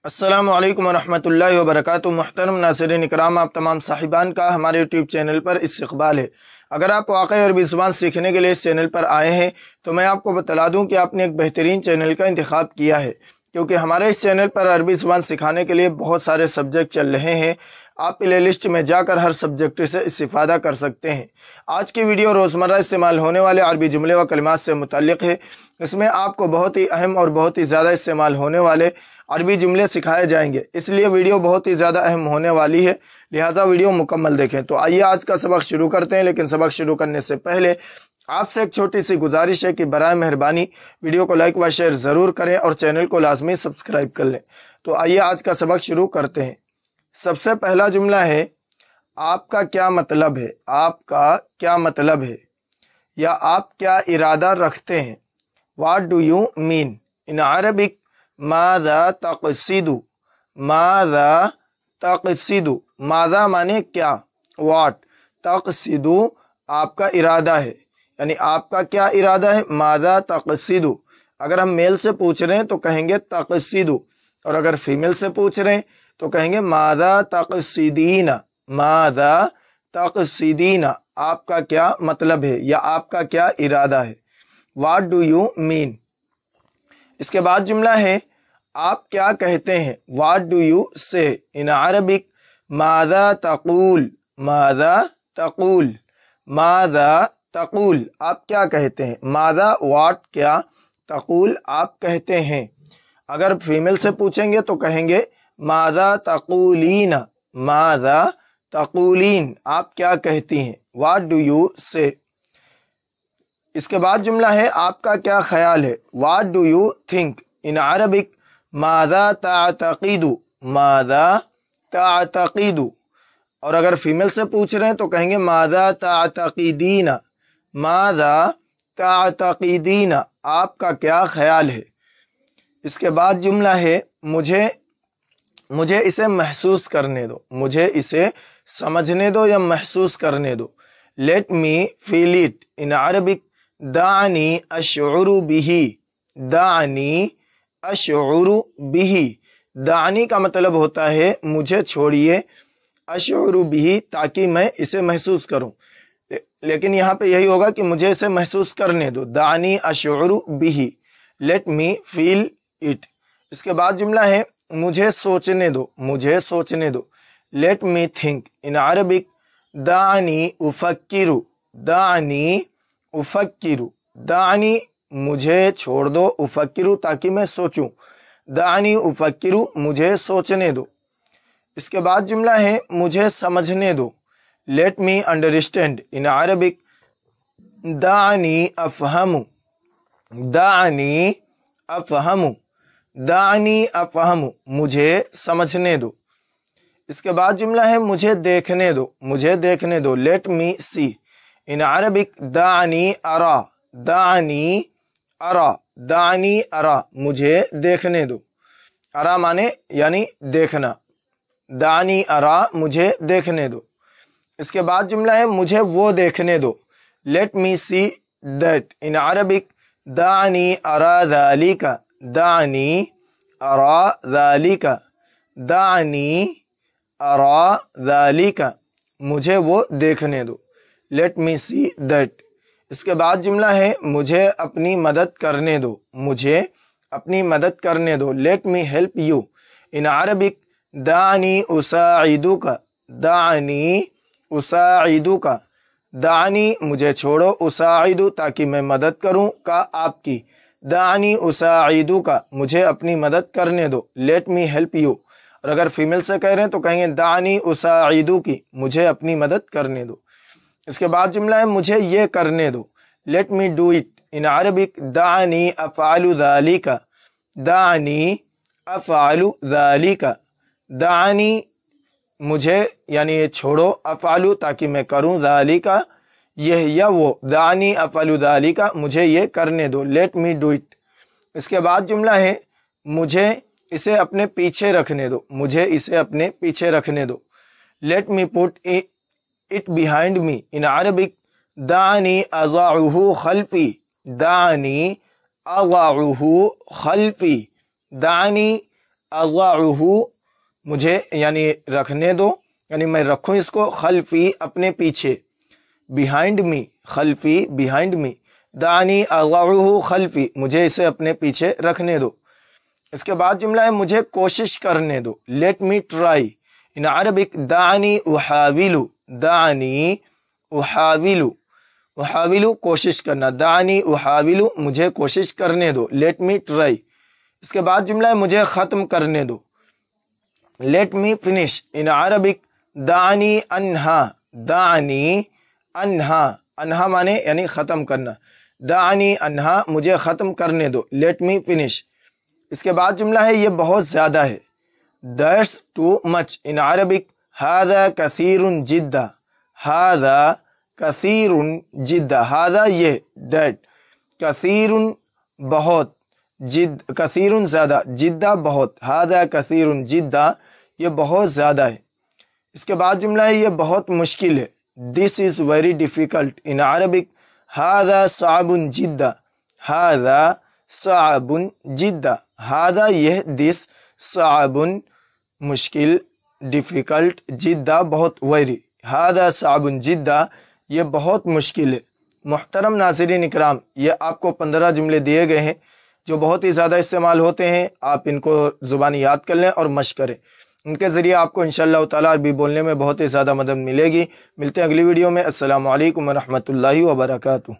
अस्सलामु अलैकुम वरहमतुल्लाहि वबरकातुहू। मुहतरम नाज़रीन इकराम, आप तमाम साहिबान का हमारे यूट्यूब चैनल पर इस्तक़बाल है। अगर आप वाक़ई अरबी ज़ुबान सीखने के लिए इस चैनल पर आए हैं तो मैं आपको बतला दूं कि आपने एक बेहतरीन चैनल का इंतखाब किया है, क्योंकि हमारे इस चैनल पर अरबी ज़ुबान सिखाने के लिए बहुत सारे सब्जेक्ट चल रहे हैं। आप प्ले लिस्ट में जाकर हर सब्जेक्ट से इस्तिफ़ादा कर सकते हैं। आज की वीडियो रोज़मर्रा इस्तेमाल होने वाले अरबी जुमले व कलिमात से मुतल्लिक़ है। इसमें आपको बहुत ही अहम और बहुत ही ज़्यादा इस्तेमाल होने वाले अरबी जुमले सिखाए जाएंगे, इसलिए वीडियो बहुत ही ज़्यादा अहम होने वाली है, लिहाजा वीडियो मुकम्मल देखें। तो आइए आज का सबक शुरू करते हैं, लेकिन सबक शुरू करने से पहले आपसे एक छोटी सी गुजारिश है कि बराए मेहरबानी वीडियो को लाइक व शेयर ज़रूर करें और चैनल को लाजमी सब्सक्राइब कर लें। तो आइए आज का सबक शुरू करते हैं। सबसे पहला जुमला है, आपका क्या मतलब है। आपका क्या मतलब है या आप क्या इरादा रखते हैं। What do you mean in Arabic. माज़ा तक़सिदु। माज़ा तक़सिदु। माज़ा माने क्या, वाट, तक़सिदु आपका इरादा है, यानी आपका क्या इरादा है। माज़ा तक़सिदु। अगर हम मेल से पूछ रहे हैं तो कहेंगे तक़सिदु, और अगर फीमेल से पूछ रहे हैं तो कहेंगे माज़ा तक़सिदीना। माज़ा तक़सिदीना, आपका क्या मतलब है या आपका क्या इरादा है। What do you mean. इसके बाद जुमला है, आप क्या कहते हैं। वाट डू यू से इन अरबिक। माज़ा तक़ूल। माज़ा तक़ूल। माज़ा तक़ूल, आप क्या कहते हैं। माज़ा वाट क्या, तक़ूल आप कहते हैं। अगर फीमेल से पूछेंगे तो कहेंगे माज़ा तक़ूलीन। माज़ा तक़ूलीन, आप क्या कहती हैं। वाट डू यू से। इसके बाद जुमला है, आपका क्या ख्याल है। What do you think in Arabic. माज़ा तातक़ीदु। माज़ा तातक़ीदु। और अगर फीमेल से पूछ रहे हैं तो कहेंगे माज़ा तातक़ीदीना। माज़ा तातक़ीदीना, आपका क्या ख्याल है। इसके बाद जुमला है, मुझे इसे महसूस करने दो। मुझे इसे समझने दो या महसूस करने दो। Let me feel it in Arabic. दानी अशउरु बिही। दानी अशउरु बिही। दानी का मतलब होता है मुझे छोड़िए, अशउरु बिही ताकि मैं इसे महसूस करूं, लेकिन यहाँ पे यही होगा कि मुझे इसे महसूस करने दो। दानी अशउरु बिही, लेट मी फील इट। इसके बाद जुमला है, मुझे सोचने दो। मुझे सोचने दो। Let me think in Arabic. दानी उफक्किरु। दानी उफक्किरु। दानी मुझे छोड़ दो, उफक्किरु ताकि मैं सोचूं। दानी उफक्किरु, मुझे सोचने दो। इसके बाद जुमला है, मुझे समझने दो। Let me understand in Arabic. दानी अफहमु। दानी अफहमु। दानी अफहमु, मुझे समझने दो। इसके बाद जुमला है, मुझे देखने दो। मुझे देखने दो। Let me see in Arabic. दानी अरा। दानी अरा। दानी अरा, मुझे देखने दो। अरा माने यानी देखना। दानी अरा, मुझे देखने दो। इसके बाद जुमला है, मुझे वो देखने दो। Let me see that in Arabic. दानी अरा ज़ालिका। दानी अरा ज़ालिका। दानी अरा ज़ालिका, मुझे वो देखने दो। Let me see that. इसके बाद जुमला है, मुझे अपनी मदद करने दो। मुझे अपनी मदद करने दो। Let me help you in Arabic. दानी उसाइदुका। दानी उसाइदुका। दानी मुझे छोड़ो, उसाइदु ताकि मैं मदद करूं का आपकी। दानी उसाइदुका, मुझे अपनी मदद करने दो। Let me help you. और अगर फीमेल से कह रहे हैं तो कहेंगे दानी उसाइदुकी, मुझे अपनी मदद करने दो। इसके बाद जुमला है, मुझे ये करने दो। Let me do it in Arabic. दानी अफ़अलु ज़ालिका। दानी अफ़अलु ज़ालिका। दानी मुझे यानी ये छोड़ो, अफ़अलु ताकि मैं करूं, ज़ालिका यह या वो। दानी अफ़अलु ज़ालिका, मुझे ये करने दो। Let me do it. इसके बाद जुमला है, मुझे इसे अपने पीछे रखने दो। मुझे इसे अपने पीछे रखने दो। Let me put it behind me in Arabic. दानी अज़अहु खल्फी। दानी अज़अहु खल्फी। दानी अज़अहु मुझे यानी रखने दो, यानी मैं रखूँ इसको, खल्फ़ी अपने पीछे, बिहाइंड मी, खल्फ़ी बिहाइंड मी, दानी अज़अहु खल्फ़ी मुझे इसे अपने पीछे रखने दो। इसके बाद जुमला है मुझे कोशिश करने दो, लेट मी ट्राई। इन अरबिक दानी उहाविलु, दानी उहाविलु, उहाविलु कोशिश करना, दानी उहाविलु मुझे कोशिश करने दो, लेट मी ट्राई। इसके बाद जुमला है मुझे ख़त्म करने दो, लेट मी फिनिश। इन अरबिक दानी अन्हा, दानी अन्हा, अन्हा माने यानी ख़त्म करना, दानी अन्हा मुझे ख़त्म करने दो, लेट मी फिनिश। इसके बाद जुमला है ये बहुत ज़्यादा है, that's too much. In Arabic हादा कसीरुन जिद्दा, हादा कसीरुन जिद्दा, हादा ये, दैट, कसीरुन बहुत, जिद कसीरुन ज़्यादा, जिद्दा बहुत, हादा कसीरुन जिद्दा ये बहुत ज़्यादा है। इसके बाद जुमला है ये बहुत मुश्किल है, this is very difficult. In Arabic हादा साबुन जिद्दा, हादा साबुन जिद्दा, हादा यह, दिस, साबुन मुश्किल, डिफ़िकल्ट, जिद्दा बहुत, वेरी, हादा साबुन जिद्दा ये बहुत मुश्किल है। मुहतरम नाज़रीन इकराम, ये आपको 15 जुमले दिए गए हैं जो बहुत ही ज़्यादा इस्तेमाल होते हैं। आप इनको ज़ुबानी याद कर लें और मश्क करें, इनके ज़रिए आपको इंशाअल्लाह ताला अरबी बोलने में बहुत ही ज़्यादा मदद मिलेगी। मिलते हैं अगली वीडियो में। अस्सलामु अलैकुम व रहमतुल्लाहि व बरकातुहू।